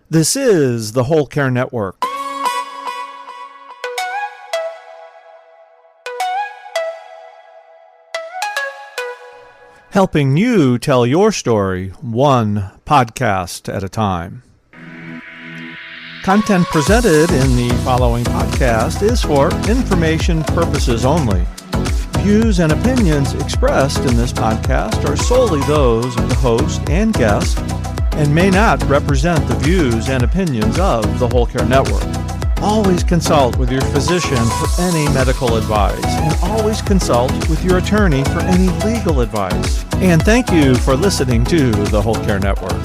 This is the Whole Care Network. Helping you tell your story one podcast at a time. Content presented in the following podcast is for information purposes only. Views and opinions expressed in this podcast are solely those of the host and guest and may not represent the views and opinions of the Whole Care Network. Always consult with your physician for any medical advice, and always consult with your attorney for any legal advice. And thank you for listening to the Whole Care Network.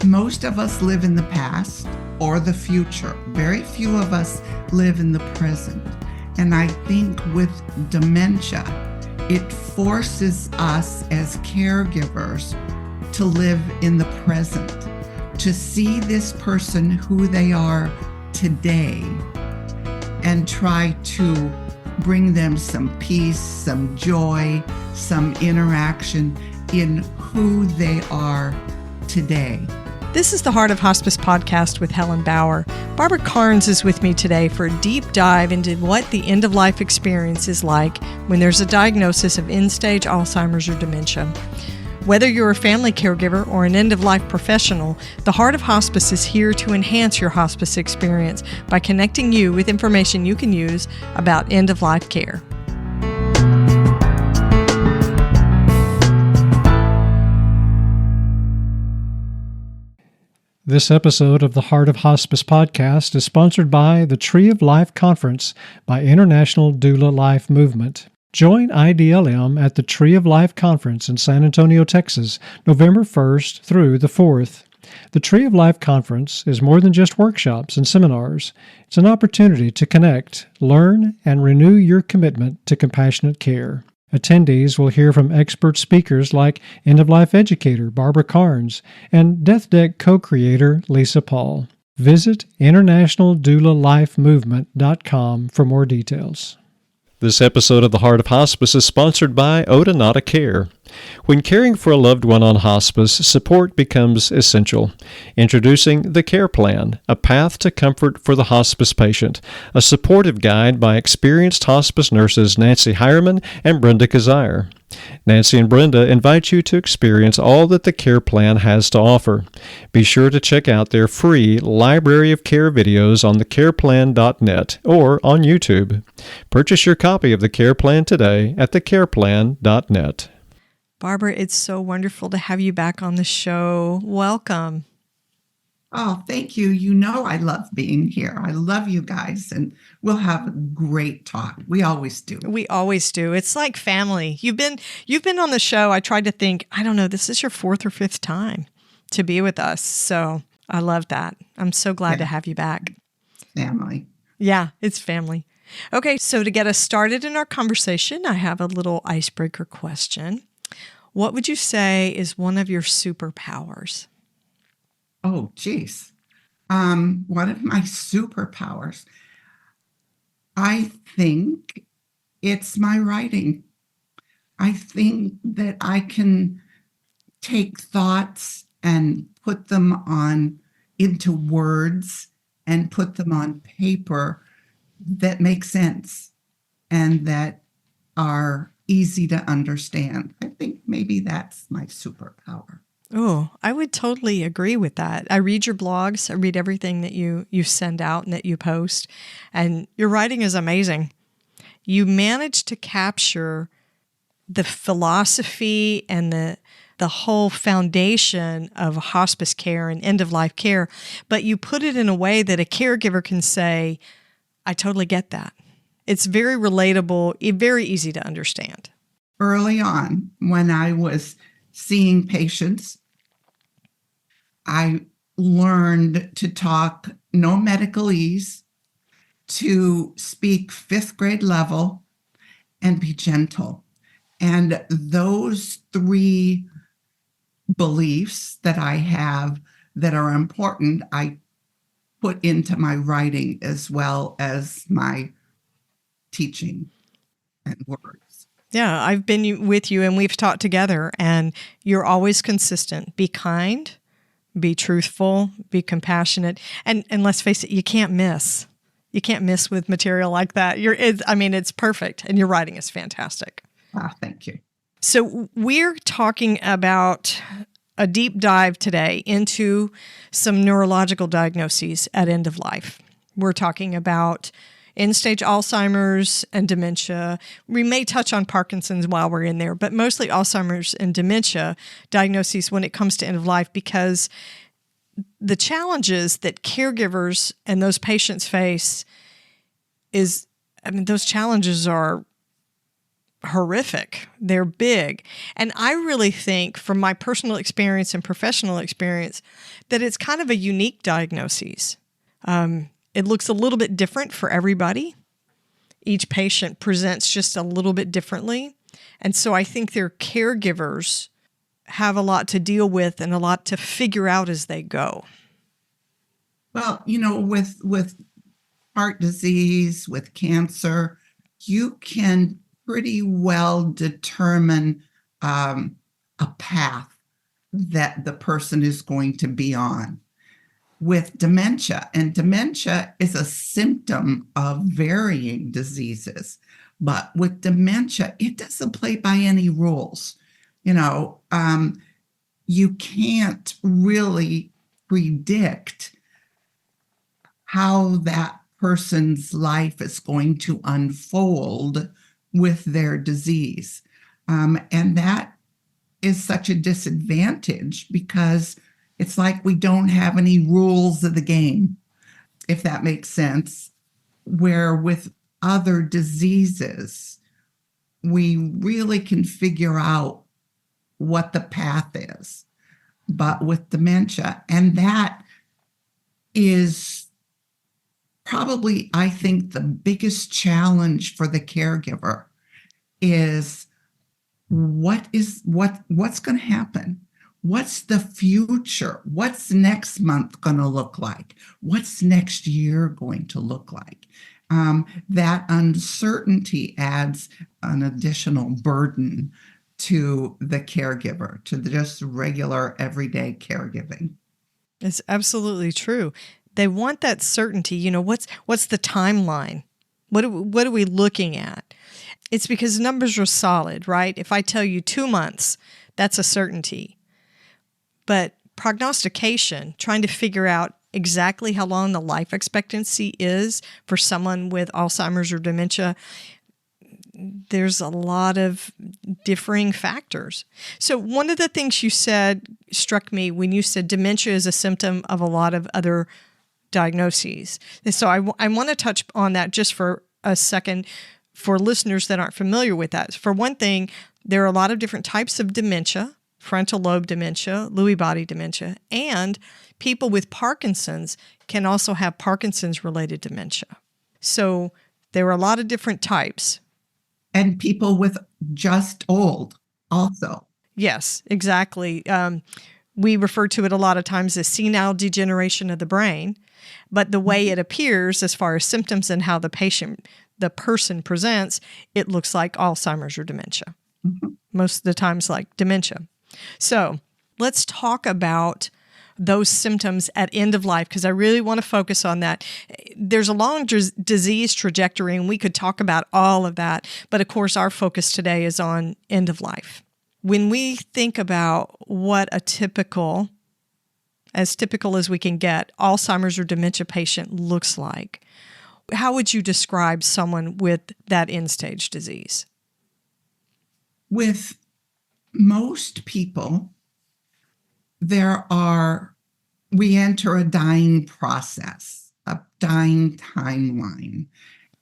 Most of us live in the past or the future. Very few of us live in the present. And I think with dementia, it forces us as caregivers to live in the present, to see this person who they are today and try to bring them some peace, some joy, some interaction in who they are today. This is the Heart of Hospice podcast with Helen Bauer. Barbara Karnes is with me today for a deep dive into what the end-of-life experience is like when there's a diagnosis of end-stage Alzheimer's or dementia. Whether you're a family caregiver or an end-of-life professional, the Heart of Hospice is here to enhance your hospice experience by connecting you with information you can use about end-of-life care. This episode of the Heart of Hospice podcast is sponsored by the Tree of Life Conference by International Doula Life Movement. Join IDLM at the Tree of Life Conference in San Antonio, Texas, November 1st through the 4th. The Tree of Life Conference is more than just workshops and seminars. It's an opportunity to connect, learn, and renew your commitment to compassionate care. Attendees will hear from expert speakers like end-of-life educator Barbara Karnes and Death Deck co-creator Lisa Paul. Visit internationaldoulalifemovement.com for more details. This episode of the Heart of Hospice is sponsored by Odonata Care. When caring for a loved one on hospice, support becomes essential. Introducing the Care Plan, a path to comfort for the hospice patient, a supportive guide by experienced hospice nurses Nancy Hireman and Brenda Kazire. Nancy and Brenda invite you to experience all that the Care Plan has to offer. Be sure to check out their free library of care videos on thecareplan.net or on YouTube. Purchase your copy of the Care Plan today at thecareplan.net. Barbara, it's so wonderful to have you back on the show. Welcome. Oh, thank you. You know I love being here. I love you guys, and we'll have a great talk. We always do. We always do. It's like family. You've been on the show. I tried to think, I don't know, this is your fourth or fifth time to be with us. So I love that. I'm so glad to have you back. Family. Yeah, it's family. Okay, so to get us started in our conversation, I have a little icebreaker question. What would you say is one of your superpowers? Oh, geez. One of my superpowers, I think it's my writing. I think that I can take thoughts and put them into words and put them on paper that make sense and that are easy to understand. I think maybe that's my superpower. Oh, I would totally agree with that. I read your blogs. I read everything that you send out and that you post. And your writing is amazing. You manage to capture the philosophy and the whole foundation of hospice care and end-of-life care, but you put it in a way that a caregiver can say, I totally get that. It's very relatable, very easy to understand. Early on, when I was seeing patients, I learned to talk no medicalese, to speak fifth grade level, and be gentle. And those three beliefs that I have that are important, I put into my writing as well as my teaching. and words. Yeah, I've been with you and we've talked together, and you're always consistent. Be kind, be truthful, be compassionate, and let's face it, you can't miss. You can't miss with material like that. It's perfect, and your writing is fantastic. Thank you. So we're talking about a deep dive today into some neurological diagnoses at end of life. We're talking about end-stage Alzheimer's and dementia. We may touch on Parkinson's while we're in there, but mostly Alzheimer's and dementia diagnoses when it comes to end of life, because the challenges that caregivers and those patients face those challenges are horrific. They're big. And I really think, from my personal experience and professional experience, that it's kind of a unique diagnosis. It looks a little bit different for everybody. Each patient presents just a little bit differently. And so I think their caregivers have a lot to deal with and a lot to figure out as they go. Well, with heart disease, with cancer, you can pretty well determine a path that the person is going to be on. With dementia, and dementia is a symptom of varying diseases, but with dementia, it doesn't play by any rules. You can't really predict how that person's life is going to unfold with their disease. And that is such a disadvantage, because it's like we don't have any rules of the game, if that makes sense. Where with other diseases, we really can figure out what the path is. But with dementia, and that is probably, I think, the biggest challenge for the caregiver is what's going to happen? What's the future? What's next month going to look like? What's next year going to look like? That uncertainty adds an additional burden to the caregiver, to the just regular everyday caregiving. It's absolutely true. They want that certainty. What's the timeline? What are we looking at? It's because numbers are solid, right? If I tell you 2 months, that's a certainty. But prognostication, trying to figure out exactly how long the life expectancy is for someone with Alzheimer's or dementia, there's a lot of differing factors. So one of the things you said struck me when you said dementia is a symptom of a lot of other diagnoses. And so I want to touch on that just for a second for listeners that aren't familiar with that. For one thing, there are a lot of different types of dementia: frontal lobe dementia, Lewy body dementia, and people with Parkinson's can also have Parkinson's-related dementia. So there are a lot of different types. And people with just old also. Yes, exactly. We refer to it a lot of times as senile degeneration of the brain, but the way it appears as far as symptoms and how the person presents, it looks like Alzheimer's or dementia. Mm-hmm. Most of the times like dementia. So let's talk about those symptoms at end of life, because I really want to focus on that. There's a long disease trajectory, and we could talk about all of that. But of course, our focus today is on end of life. When we think about what a typical as we can get, Alzheimer's or dementia patient looks like, how would you describe someone with that end-stage disease? With most people, we enter a dying process, a dying timeline.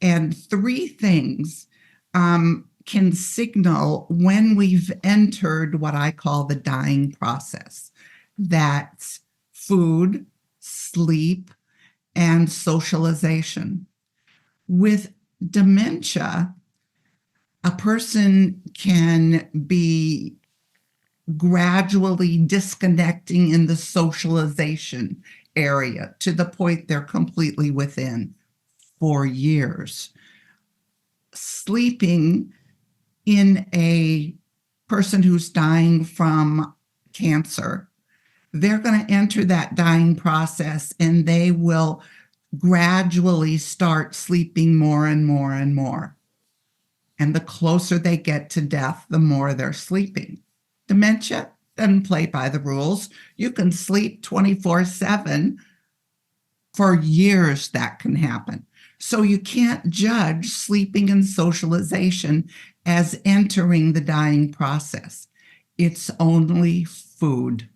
And 3 things can signal when we've entered what I call the dying process. That's food, sleep, and socialization. With dementia, a person can be gradually disconnecting in the socialization area to the point they're completely within for years. sleeping in a person who's dying from cancer, they're going to enter that dying process and they will gradually start sleeping more and more and more. And the closer they get to death, the more they're sleeping. Dementia doesn't play by the rules. You can sleep 24/7. For years, that can happen. So you can't judge sleeping and socialization as entering the dying process. It's only food.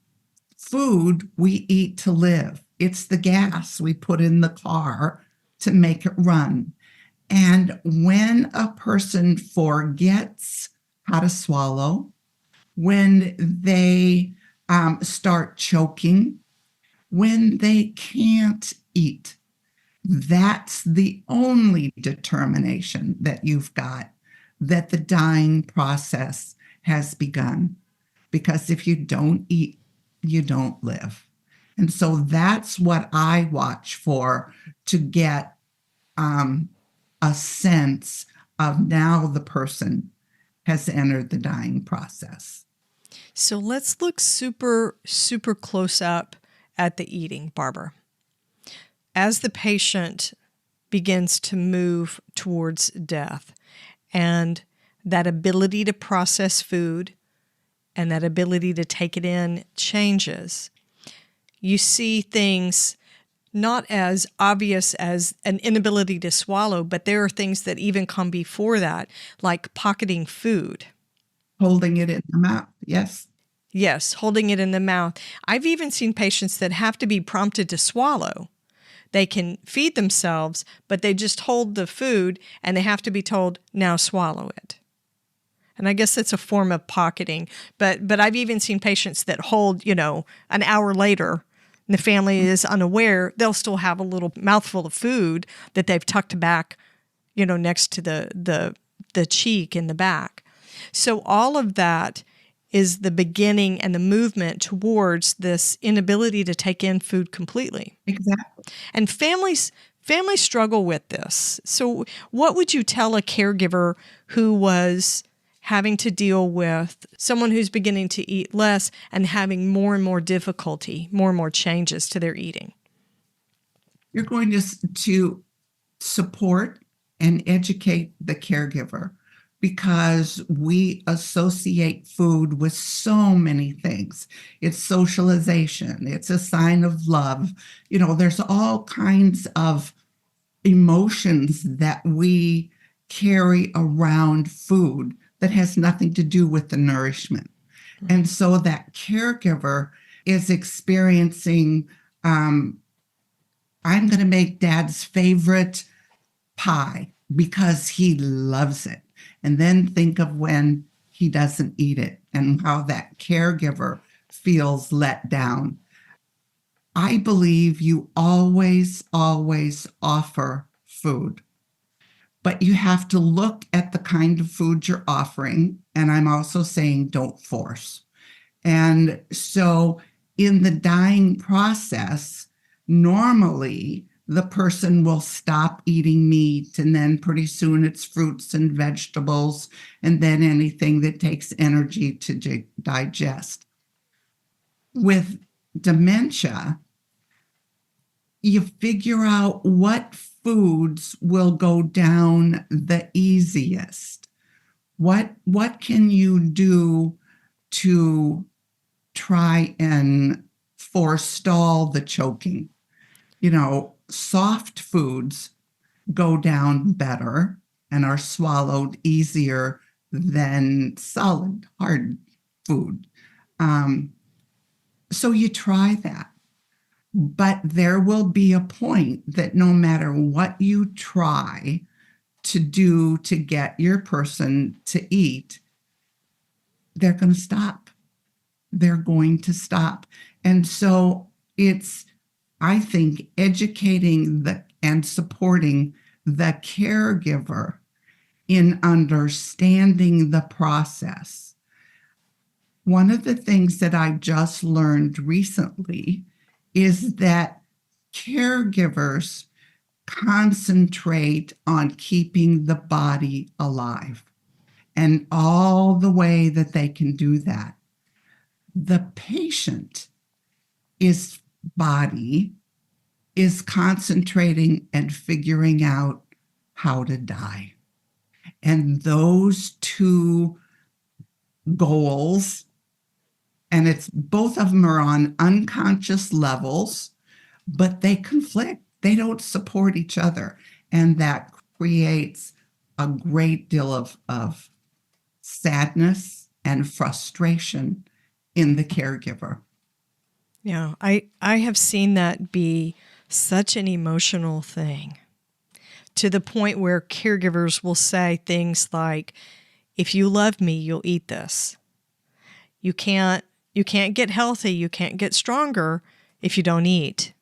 Food we eat to live. It's the gas we put in the car to make it run. And when a person forgets how to swallow, when they start choking, when they can't eat, that's the only determination that you've got that the dying process has begun. Because if you don't eat, you don't live. And so that's what I watch for to get a sense of now the person has entered the dying process. So let's look super, super close up at the eating, Barbara. As the patient begins to move towards death, and that ability to process food and that ability to take it in changes, you see things not as obvious as an inability to swallow, but there are things that even come before that, like pocketing food. Holding it in the mouth, yes. Yes, holding it in the mouth. I've even seen patients that have to be prompted to swallow. They can feed themselves, but they just hold the food and they have to be told, now swallow it. And I guess that's a form of pocketing. But I've even seen patients that hold, an hour later, and the family is unaware, they'll still have a little mouthful of food that they've tucked back, next to the cheek in the back. So all of that is the beginning and the movement towards this inability to take in food completely. Exactly. And families struggle with this. So what would you tell a caregiver who was having to deal with someone who's beginning to eat less and having more and more difficulty, more and more changes to their eating? You're going to support and educate the caregiver, because we associate food with so many things. It's socialization. It's a sign of love. There's all kinds of emotions that we carry around food that has nothing to do with the nourishment. And so that caregiver is experiencing, I'm going to make Dad's favorite pie because he loves it. And then think of when he doesn't eat it and how that caregiver feels let down. I believe you always, always offer food, but you have to look at the kind of food you're offering. And I'm also saying don't force. And so in the dying process, normally the person will stop eating meat, and then pretty soon it's fruits and vegetables, and then anything that takes energy to digest. With dementia, you figure out what foods will go down the easiest. What can you do to try and forestall the choking? Soft foods go down better and are swallowed easier than solid, hard food. So you try that. But there will be a point that no matter what you try to do to get your person to eat, they're going to stop. They're going to stop. And so it's, I think, educating and supporting the caregiver in understanding the process. One of the things that I just learned recently is that caregivers concentrate on keeping the body alive. And all the way that they can do that, the patient body is concentrating and figuring out how to die. And those two goals, and it's both of them are on unconscious levels, but they conflict. They don't support each other. And that creates a great deal of sadness and frustration in the caregiver. Yeah, I have seen that be such an emotional thing, to the point where caregivers will say things like, if you love me, you'll eat this. You can't get healthy, you can't get stronger if you don't eat.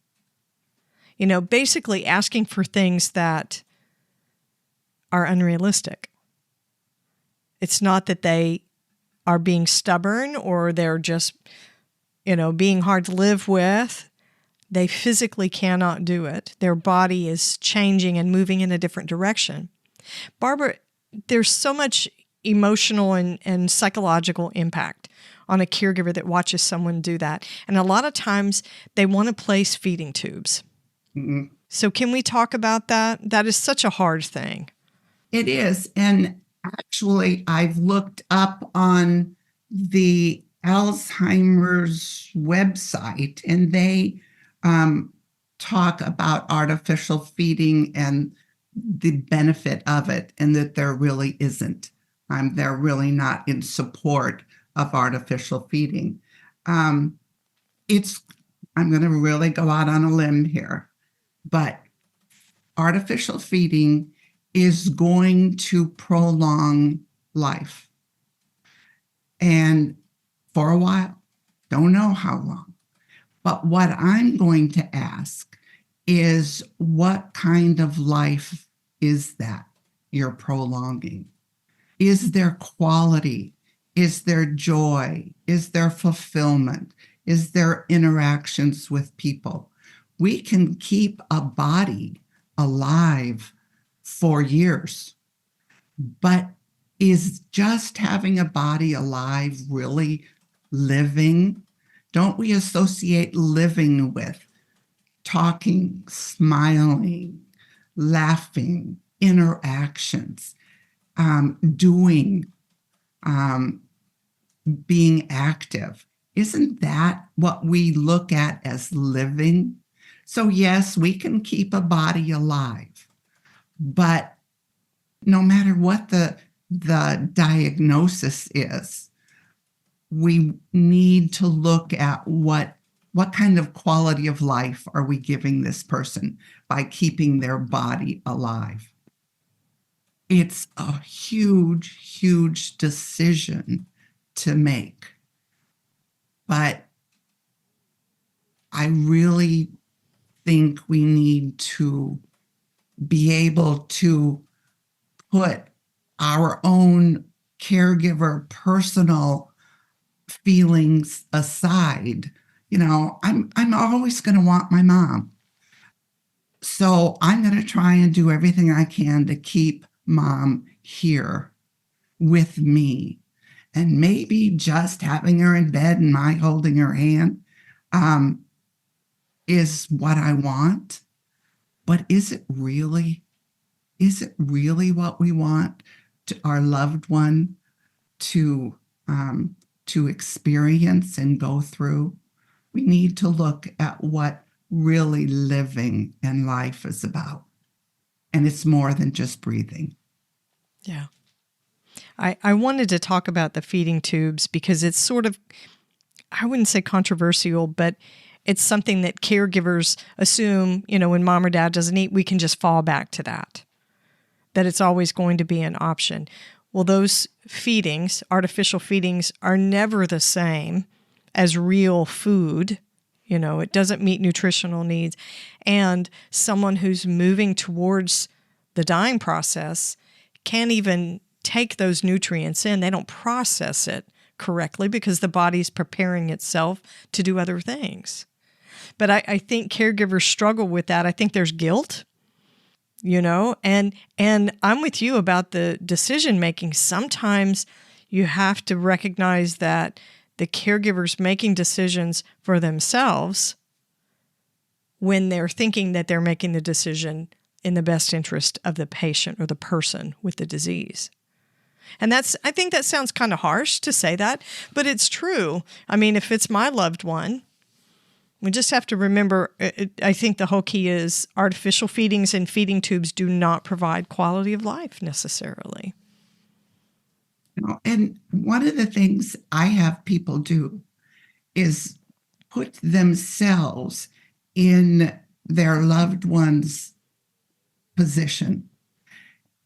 You know, basically asking for things that are unrealistic. It's not that they are being stubborn or they're just, being hard to live with. They physically cannot do it. Their body is changing and moving in a different direction. Barbara, there's so much emotional and psychological impact on a caregiver that watches someone do that. And a lot of times they want to place feeding tubes. Mm-mm. So can we talk about that? That is such a hard thing. It is. And actually, I've looked up on the Alzheimer's website, and they talk about artificial feeding and the benefit of it, and that there really isn't. They're really not in support of artificial feeding. I'm going to really go out on a limb here, but artificial feeding is going to prolong life. And for a while, don't know how long. But what I'm going to ask is, what kind of life is that you're prolonging? Is there quality? Is there joy? Is there fulfillment? Is there interactions with people? We can keep a body alive for years, but is just having a body alive really living? Don't we associate living with talking, smiling, laughing, interactions, doing, being active? Isn't that what we look at as living? So yes, we can keep a body alive, but no matter what the diagnosis is, we need to look at what kind of quality of life are we giving this person by keeping their body alive. It's a huge, huge decision to make. But I really think we need to be able to put our own caregiver personal feelings aside. I'm always going to want my mom. So I'm going to try and do everything I can to keep mom here with me. And maybe just having her in bed and my holding her hand is what I want. But is it really what we want to our loved one to experience and go through? We need to look at what really living and life is about. And it's more than just breathing. Yeah. I wanted to talk about the feeding tubes because it's sort of, I wouldn't say controversial, but it's something that caregivers assume, when mom or dad doesn't eat, we can just fall back to that it's always going to be an option. Well, those feedings, artificial feedings, are never the same as real food. It doesn't meet nutritional needs. And someone who's moving towards the dying process can't even take those nutrients in. They don't process it correctly because the body's preparing itself to do other things. But I think caregivers struggle with that. I think there's guilt and I'm with you about the decision making. Sometimes you have to recognize that the caregiver's making decisions for themselves when they're thinking that they're making the decision in the best interest of the patient or the person with the disease. And I think that sounds kind of harsh to say that, but it's true. I mean, if it's my loved one, we just have to remember, I think the whole key is artificial feedings and feeding tubes do not provide quality of life necessarily. And one of the things I have people do is put themselves in their loved one's position.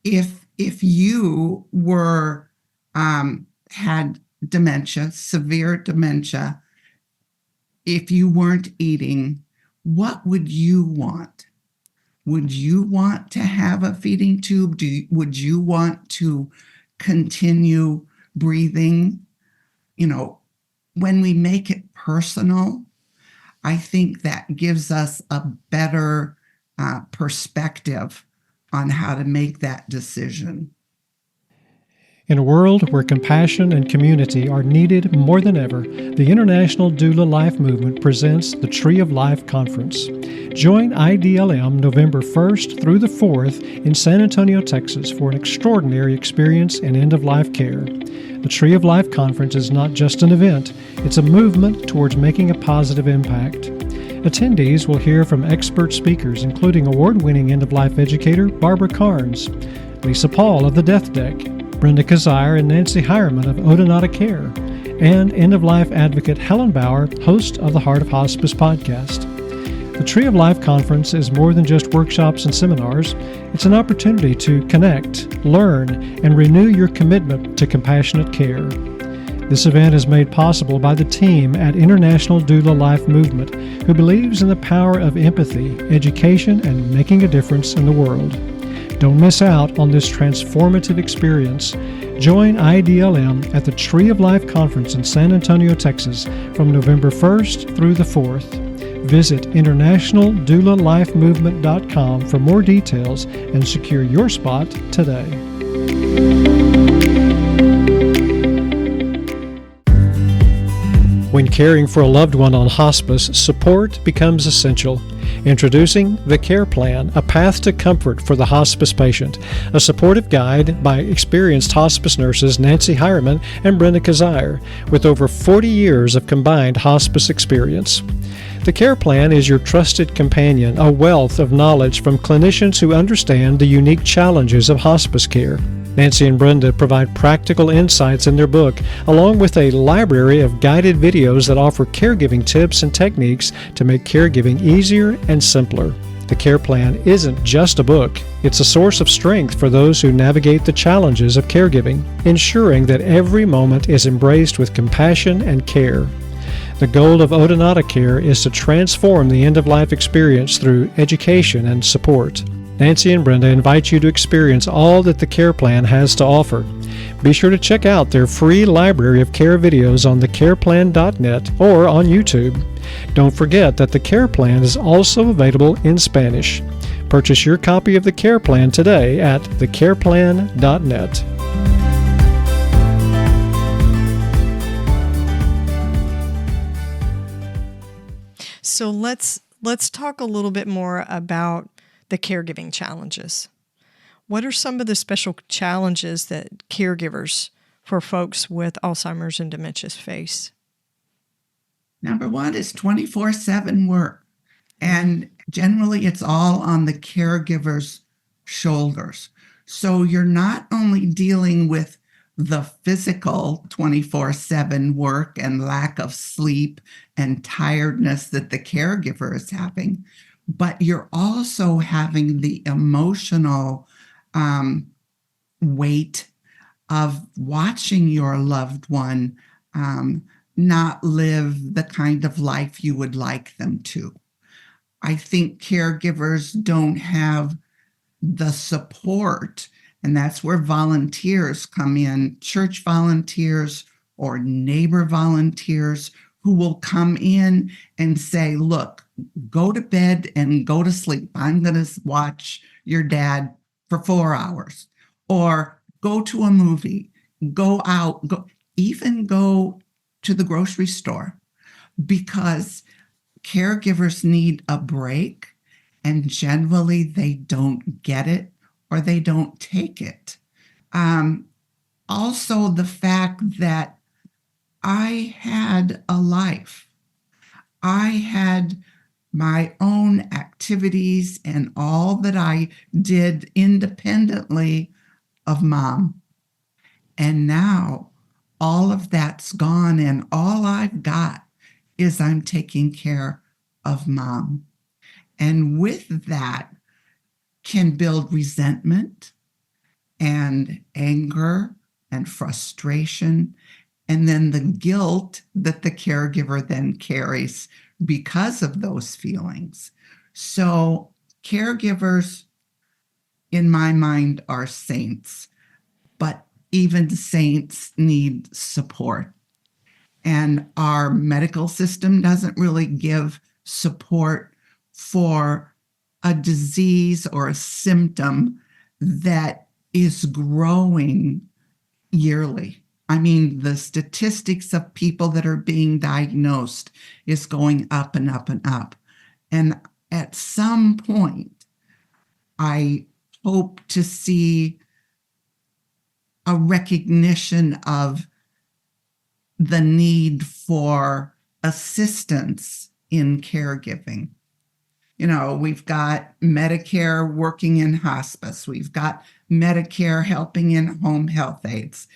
If you were had dementia, severe dementia, if you weren't eating, what would you want? Would you want to have a feeding tube? Would you want to continue breathing? When we make it personal, I think that gives us a better perspective on how to make that decision. In a world where compassion and community are needed more than ever, the International Doula Life Movement presents the Tree of Life Conference. Join IDLM November 1st through the 4th in San Antonio, Texas for an extraordinary experience in end-of-life care. The Tree of Life Conference is not just an event, it's a movement towards making a positive impact. Attendees will hear from expert speakers including award-winning end-of-life educator Barbara Karnes, Lisa Paul of the Death Deck, Brenda Kazire and Nancy Hireman of Odonata Care, and end-of-life advocate Helen Bauer, host of the Heart of Hospice podcast. The Tree of Life Conference is more than just workshops and seminars. It's an opportunity to connect, learn, and renew your commitment to compassionate care. This event is made possible by the team at International Doula Life Movement, who believes in the power of empathy, education, and making a difference in the world. Don't miss out on this transformative experience. Join IDLM at the Tree of Life Conference in San Antonio, Texas from November 1st through the 4th. Visit internationaldoulalifemovement.com for more details and secure your spot today. When caring for a loved one on hospice, support becomes essential. Introducing the Care Plan, a path to comfort for the hospice patient, a supportive guide by experienced hospice nurses Nancy Hireman and Brenda Kazire, with over 40 years of combined hospice experience. The Care Plan is your trusted companion, a wealth of knowledge from clinicians who understand the unique challenges of hospice care. Nancy and Brenda provide practical insights in their book, along with a library of guided videos that offer caregiving tips and techniques to make caregiving easier and simpler. The Care Plan isn't just a book, it's a source of strength for those who navigate the challenges of caregiving, ensuring that every moment is embraced with compassion and care. The goal of Odonata Care is to transform the end-of-life experience through education and support. Nancy and Brenda invite you to experience all that the Care Plan has to offer. Be sure to check out their free library of care videos on thecareplan.net or on YouTube. Don't forget that the Care Plan is also available in Spanish. Purchase your copy of the Care Plan today at thecareplan.net. So let's talk a little bit more about the caregiving challenges. What are some of the special challenges that caregivers for folks with Alzheimer's and dementia face? Number one is 24/7 work. And generally it's all on the caregiver's shoulders. So you're not only dealing with the physical 24/7 work and lack of sleep and tiredness that the caregiver is having, but you're also having the emotional weight of watching your loved one not live the kind of life you would like them to. I think caregivers don't have the support, and that's where volunteers come in, church volunteers or neighbor volunteers who will come in and say, look, go to bed and go to sleep. I'm going to watch your dad for 4 hours, or go to a movie, go out, even go to the grocery store, because caregivers need a break, and generally they don't get it or they don't take it. Also, the fact that I had a life. I had my own activities and all that I did independently of mom. And now all of that's gone, and all I've got is I'm taking care of mom. And with that can build resentment and anger and frustration, and then the guilt that the caregiver then carries because of those feelings. So caregivers, in my mind, are saints, but even saints need support. And our medical system doesn't really give support for a disease or a symptom that is growing yearly. I mean, the statistics of people that are being diagnosed is going up and up and up. And at some point, I hope to see a recognition of the need for assistance in caregiving. You know, we've got Medicare working in hospice. We've got Medicare helping in home health aides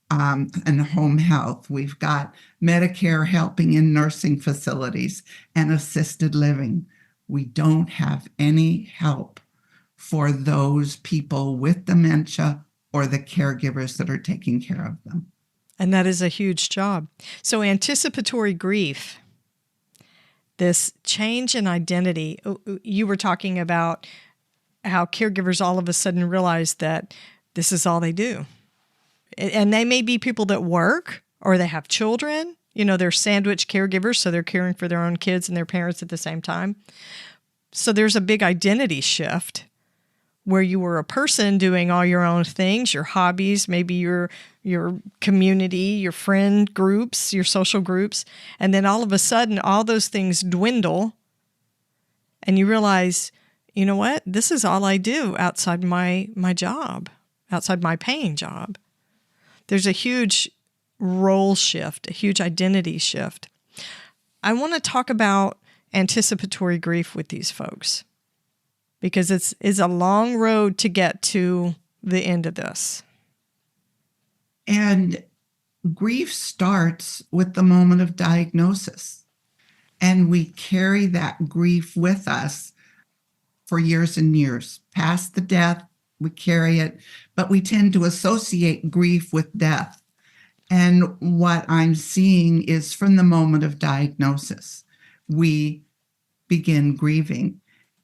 and home health. We've got Medicare helping in nursing facilities and assisted living. We don't have any help for those people with dementia or the caregivers that are taking care of them. And that is a huge job. So anticipatory grief, this change in identity, you were talking about how caregivers all of a sudden realize that this is all they do. And they may be people that work or they have children. You know, they're sandwich caregivers, so they're caring for their own kids and their parents at the same time. So there's a big identity shift where you were a person doing all your own things, your hobbies, maybe your community, your friend groups, your social groups. And then all of a sudden, all those things dwindle. And you realize, you know what? This is all I do outside my job, outside my paying job. There's a huge role shift, a huge identity shift. I want to talk about anticipatory grief with these folks because it's a long road to get to the end of this. And grief starts with the moment of diagnosis. And we carry that grief with us for years and years. Past the death, we carry it, but we tend to associate grief with death. And what I'm seeing is from the moment of diagnosis, we begin grieving.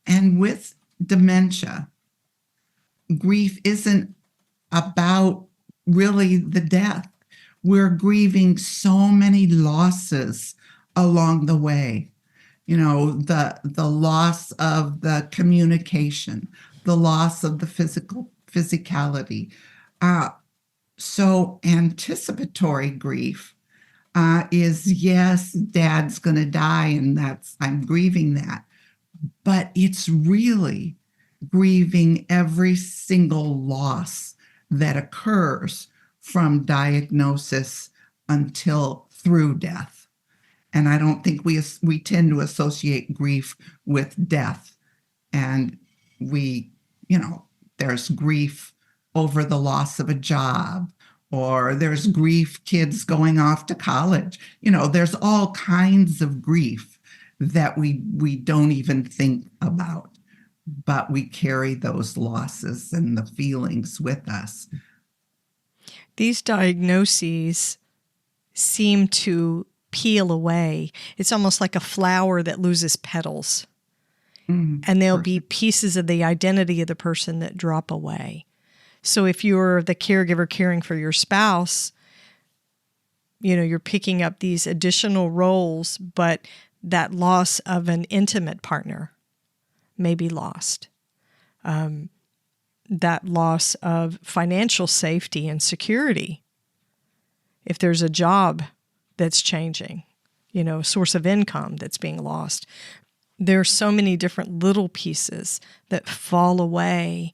And with dementia, grief isn't about really the death. We're grieving so many losses along the way. You know, the loss of the communication, the loss of the physicality. So anticipatory grief is, yes, dad's going to die, and I'm grieving that. But it's really grieving every single loss that occurs from diagnosis until through death. And I don't think we tend to associate grief with death. And there's grief over the loss of a job, or there's grief kids going off to college. You know, there's all kinds of grief that we don't even think about, but we carry those losses and the feelings with us. These diagnoses seem to peel away. It's almost like a flower that loses petals. And there'll be pieces of the identity of the person that drop away. So if you're the caregiver caring for your spouse, you know, you're picking up these additional roles, but that loss of an intimate partner may be lost. that loss of financial safety and security. If there's a job that's changing, a source of income that's being lost, there are so many different little pieces that fall away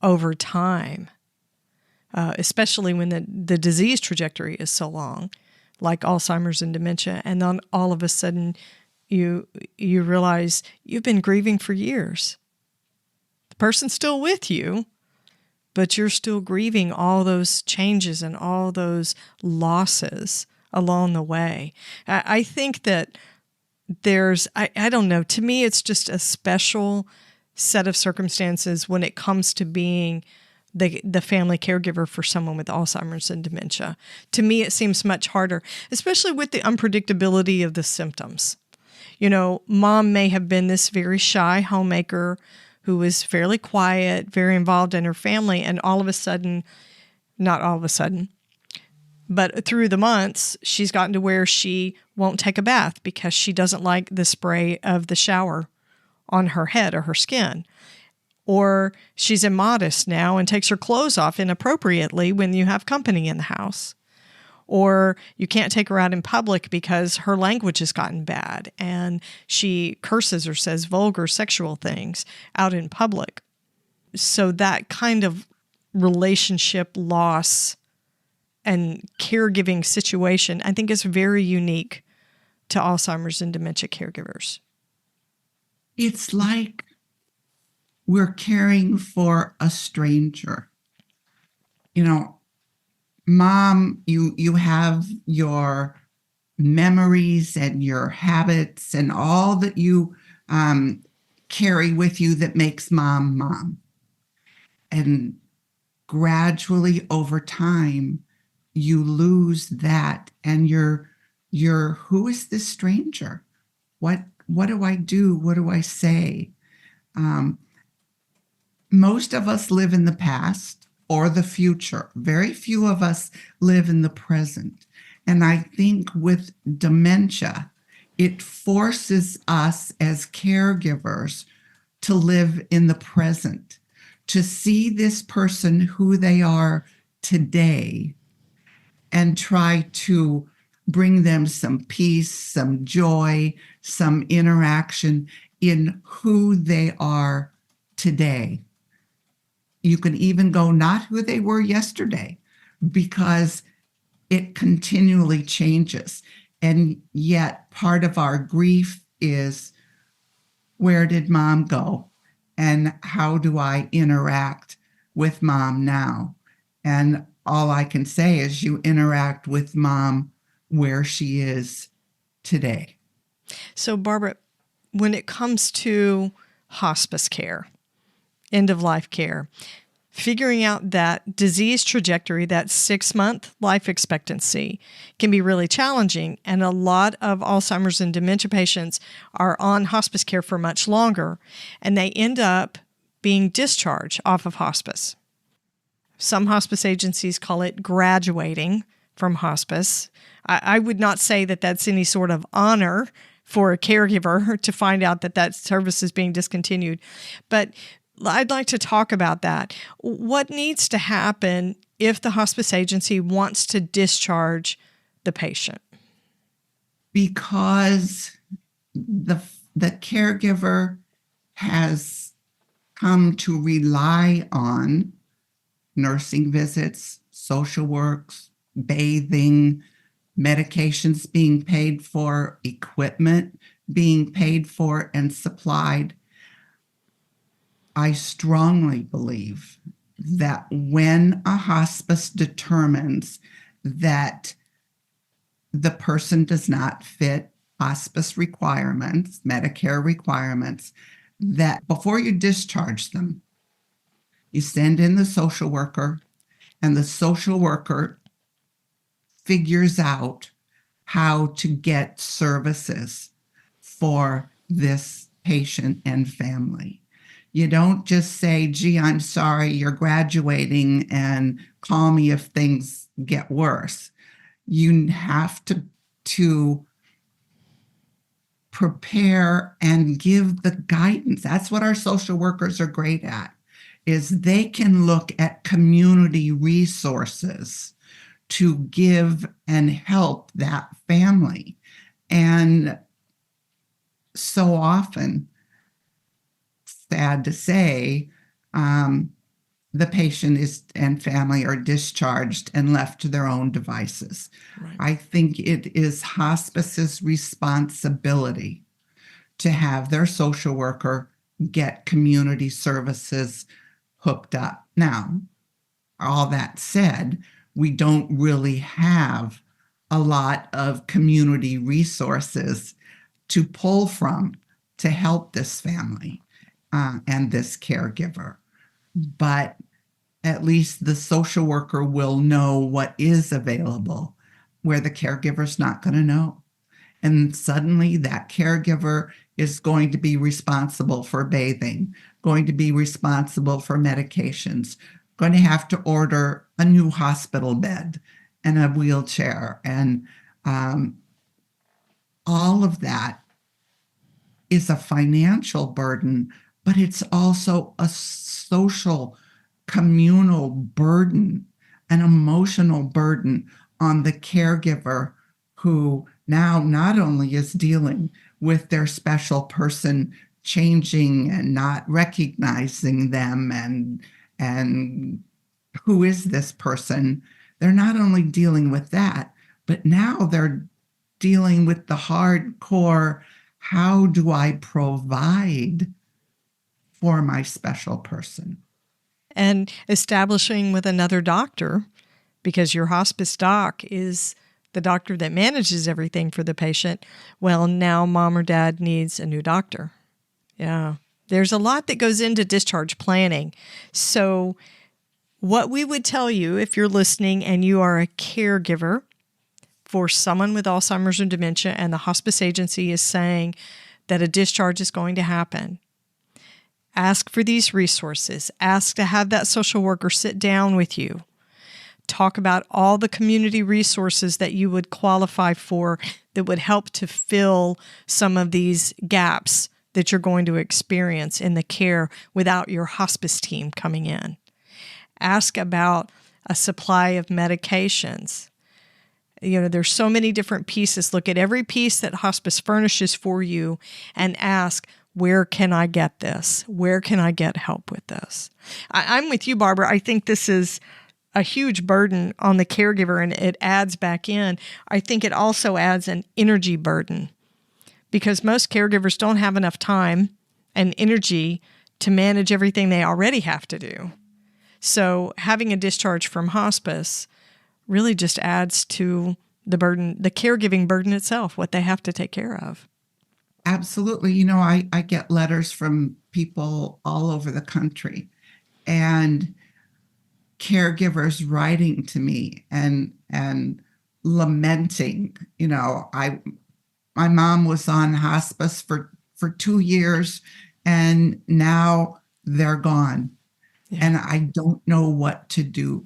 over time, especially when the disease trajectory is so long, like Alzheimer's and dementia, and then all of a sudden you realize you've been grieving for years. The person's still with you, but you're still grieving all those changes and all those losses along the way. I think that there's, I don't know, to me it's just a special set of circumstances when it comes to being the family caregiver for someone with Alzheimer's and dementia. To me, it seems much harder, especially with the unpredictability of the symptoms. Mom may have been this very shy homemaker who was fairly quiet, very involved in her family, and all of a sudden, not all of a sudden, but through the months, she's gotten to where she won't take a bath because she doesn't like the spray of the shower on her head or her skin. Or she's immodest now and takes her clothes off inappropriately when you have company in the house. Or you can't take her out in public because her language has gotten bad and she curses or says vulgar sexual things out in public. So that kind of relationship loss and caregiving situation, I think, is very unique to Alzheimer's and dementia caregivers. It's like we're caring for a stranger. Mom, you have your memories and your habits and all that you carry with you that makes mom mom. And gradually over time, you lose that, and you're who is this stranger? What do I do? What do I say? Most of us live in the past or the future. Very few of us live in the present. And I think with dementia, it forces us as caregivers to live in the present, to see this person who they are today and try to bring them some peace, some joy, some interaction in who they are today. You can even go not who they were yesterday, because it continually changes. And yet part of our grief is, where did mom go? And how do I interact with mom now? And all I can say is you interact with mom where she is today. So, Barbara, when it comes to hospice care, end-of-life care, figuring out that disease trajectory, that 6-month life expectancy, can be really challenging. And a lot of Alzheimer's and dementia patients are on hospice care for much longer, and they end up being discharged off of hospice. Some hospice agencies call it graduating from hospice. I would not say that that's any sort of honor for a caregiver to find out that service is being discontinued. But I'd like to talk about that. What needs to happen if the hospice agency wants to discharge the patient? Because the caregiver has come to rely on nursing visits, social works, bathing, medications being paid for, equipment being paid for and supplied. I strongly believe that when a hospice determines that the person does not fit hospice requirements, Medicare requirements, that before you discharge them, you send in the social worker, and the social worker figures out how to get services for this patient and family. You don't just say, gee, I'm sorry, you're graduating and call me if things get worse. You have to prepare and give the guidance. That's what our social workers are great at, is they can look at community resources to give and help that family. And so often, sad to say, the patient and family are discharged and left to their own devices. Right. I think it is hospice's responsibility to have their social worker get community services hooked up. Now, all that said, we don't really have a lot of community resources to pull from to help this family and this caregiver. But at least the social worker will know what is available where the caregiver's not going to know. And suddenly that caregiver is going to be responsible for bathing, going to be responsible for medications, going to have to order a new hospital bed and a wheelchair. And all of that is a financial burden, but it's also a social, communal burden, an emotional burden on the caregiver, who now not only is dealing with their special person changing and not recognizing them and who is this person, they're not only dealing with that, but now they're dealing with the hardcore, how do I provide for my special person? And establishing with another doctor, because your hospice doc is the doctor that manages everything for the patient. Well, now mom or dad needs a new doctor. Yeah. There's a lot that goes into discharge planning. So what we would tell you if you're listening and you are a caregiver for someone with Alzheimer's or dementia and the hospice agency is saying that a discharge is going to happen, ask for these resources. Ask to have that social worker sit down with you. Talk about all the community resources that you would qualify for that would help to fill some of these gaps that you're going to experience in the care without your hospice team coming in. Ask about a supply of medications. You know, there's so many different pieces. Look at every piece that hospice furnishes for you and ask, where can I get this? Where can I get help with this? I'm with you, Barbara. I think this is a huge burden on the caregiver, and it adds back in. I think it also adds an energy burden, because most caregivers don't have enough time and energy to manage everything they already have to do. So having a discharge from hospice really just adds to the burden, the caregiving burden itself, what they have to take care of. Absolutely. You know, I get letters from people all over the country and caregivers writing to me and lamenting. You know, my mom was on hospice for 2 years and now they're gone. Yeah. And I don't know what to do.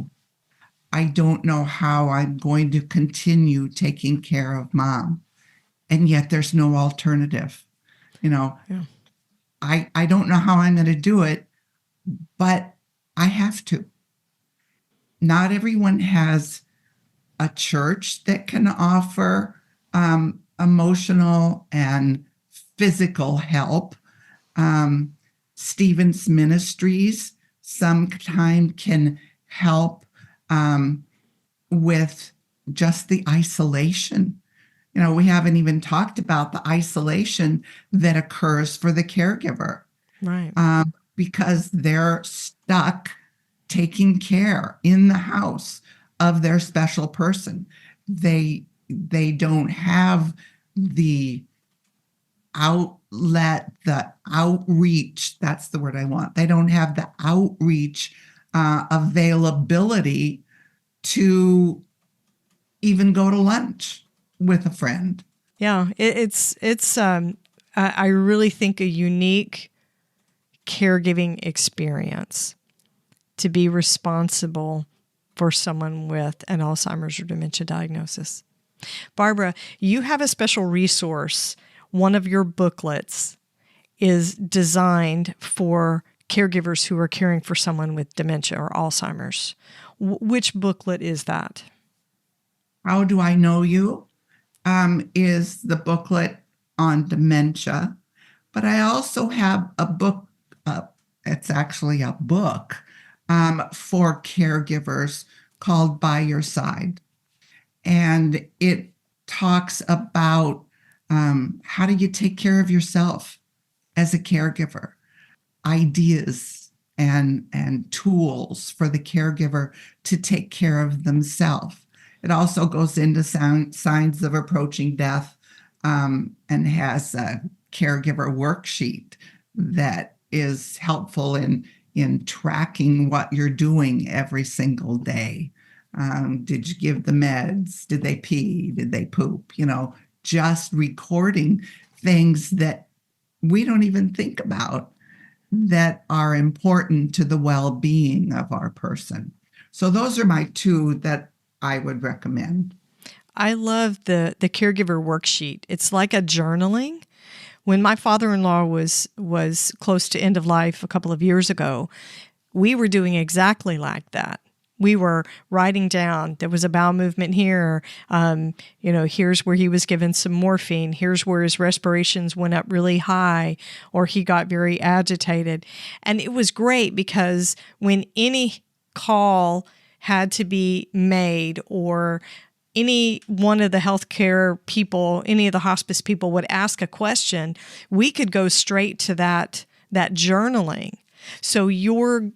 I don't know how I'm going to continue taking care of mom. And yet there's no alternative. You know, yeah. I don't know how I'm going to do it, but I have to. Not everyone has a church that can offer emotional and physical help. Stephen's Ministries sometimes can help with just the isolation. You know, we haven't even talked about the isolation that occurs for the caregiver. Right. Because they're stuck taking care in the house of their special person. They don't have the outlet, the outreach. That's the word I want. They don't have the outreach availability to even go to lunch with a friend. Yeah, it's I really think a unique caregiving experience to be responsible for someone with an Alzheimer's or dementia diagnosis. Barbara, you have a special resource. One of your booklets is designed for caregivers who are caring for someone with dementia or Alzheimer's. Which booklet is that? How Do I Know You is the booklet on dementia. But I also have a book, it's actually a book for caregivers called By Your Side. And it talks about how do you take care of yourself as a caregiver, ideas and tools for the caregiver to take care of themselves. It also goes into signs of approaching death and has a caregiver worksheet that is helpful in tracking what you're doing every single day. Did you give the meds? Did they pee? Did they poop? Just recording things that we don't even think about that are important to the well-being of our person. So those are my two that I would recommend. I love the caregiver worksheet. It's like a journaling. When my father-in-law was close to end of life a couple of years ago, we were doing exactly like that. We were writing down, there was a bowel movement here, here's where he was given some morphine, here's where his respirations went up really high, or he got very agitated. And it was great because when any call had to be made, or any one of the healthcare people, any of the hospice people would ask a question, we could go straight to that journaling. So your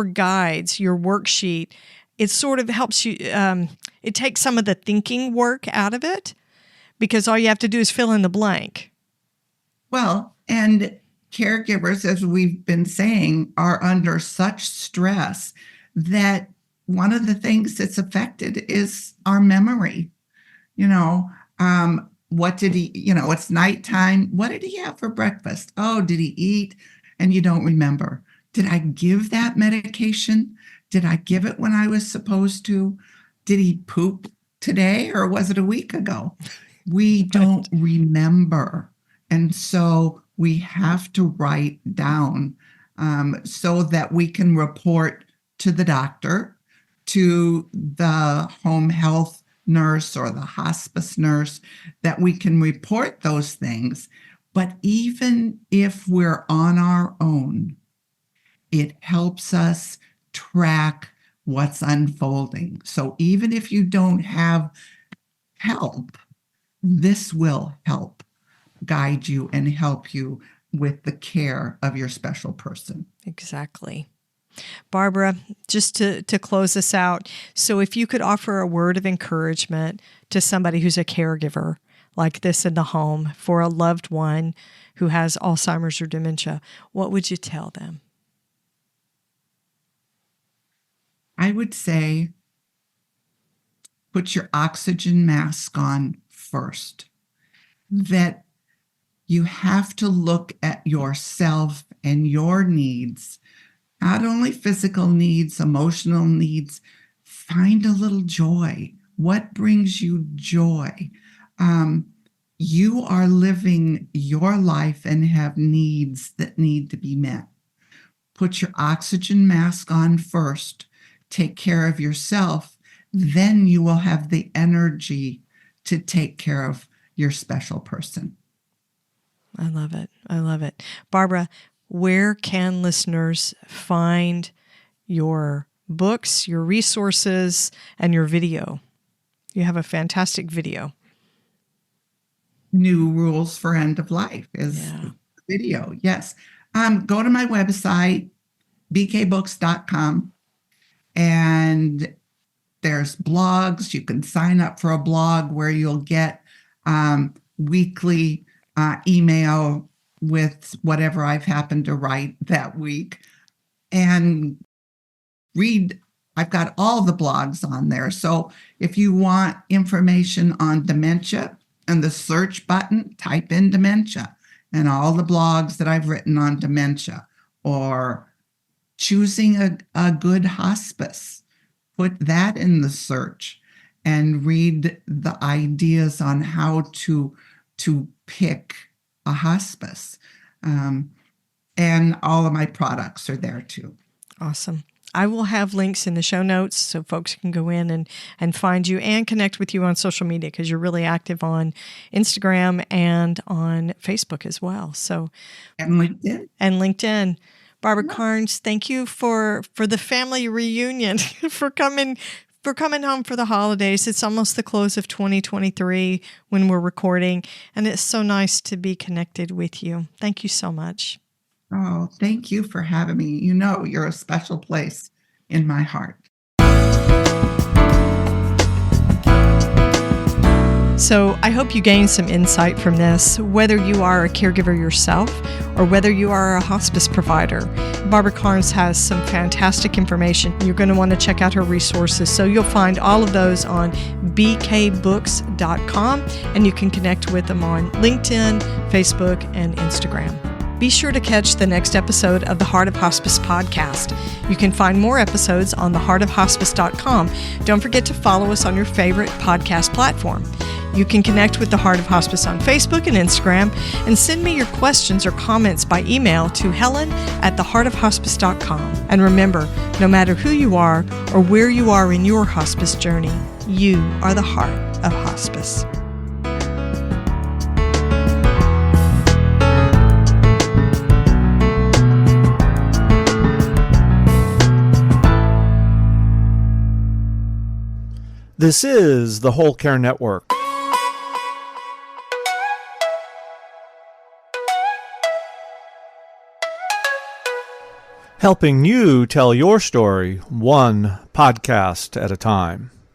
guides, your worksheet, it sort of helps you, it takes some of the thinking work out of it, because all you have to do is fill in the blank. Well, and caregivers, as we've been saying, are under such stress that one of the things that's affected is our memory. What did he, it's nighttime. What did he have for breakfast? Oh, did he eat? And you don't remember. Did I give that medication? Did I give it when I was supposed to? Did he poop today or was it a week ago? We don't remember. And so we have to write down so that we can report to the doctor, to the home health nurse or the hospice nurse, that we can report those things. But even if we're on our own, it helps us track what's unfolding. So even if you don't have help, this will help guide you and help you with the care of your special person. Exactly. Barbara, just to close us out, so if you could offer a word of encouragement to somebody who's a caregiver like this in the home for a loved one who has Alzheimer's or dementia, what would you tell them? I would say put your oxygen mask on first. That you have to look at yourself and your needs, not only physical needs, emotional needs. Find a little joy. What brings you joy? You are living your life and have needs that need to be met. Put your oxygen mask on first. Take care of yourself. Then you will have the energy to take care of your special person. I love it. I love it. Barbara, where can listeners find your books, your resources, and your video? You have a fantastic video. New Rules for End of Life is the video. Yes. Go to my website, bkbooks.com, and there's blogs. You can sign up for a blog where you'll get weekly email with whatever I've happened to write that week, and read. I've got all the blogs on there. So if you want information on dementia, and the search button, type in dementia and all the blogs that I've written on dementia, or choosing a good hospice, put that in the search and read the ideas on how to pick a hospice. And all of my products are there too. Awesome. I will have links in the show notes so folks can go in and find you and connect with you on social media, because you're really active on Instagram and on Facebook as well. So, And LinkedIn. And LinkedIn. Barbara Karnes, thank you for the family reunion, for coming home for the holidays. It's almost the close of 2023 when we're recording, and it's so nice to be connected with you. Thank you so much. Oh, thank you for having me. You know, you're a special place in my heart. So I hope you gained some insight from this, whether you are a caregiver yourself or whether you are a hospice provider. Barbara Karnes has some fantastic information. You're going to want to check out her resources. So you'll find all of those on bkbooks.com, and you can connect with them on LinkedIn, Facebook, and Instagram. Be sure to catch the next episode of the Heart of Hospice podcast. You can find more episodes on theheartofhospice.com. Don't forget to follow us on your favorite podcast platform. You can connect with the Heart of Hospice on Facebook and Instagram, and send me your questions or comments by email to helen@theheartofhospice.com. And remember, no matter who you are or where you are in your hospice journey, you are the heart of hospice. This is the Whole Care Network. Helping you tell your story one podcast at a time.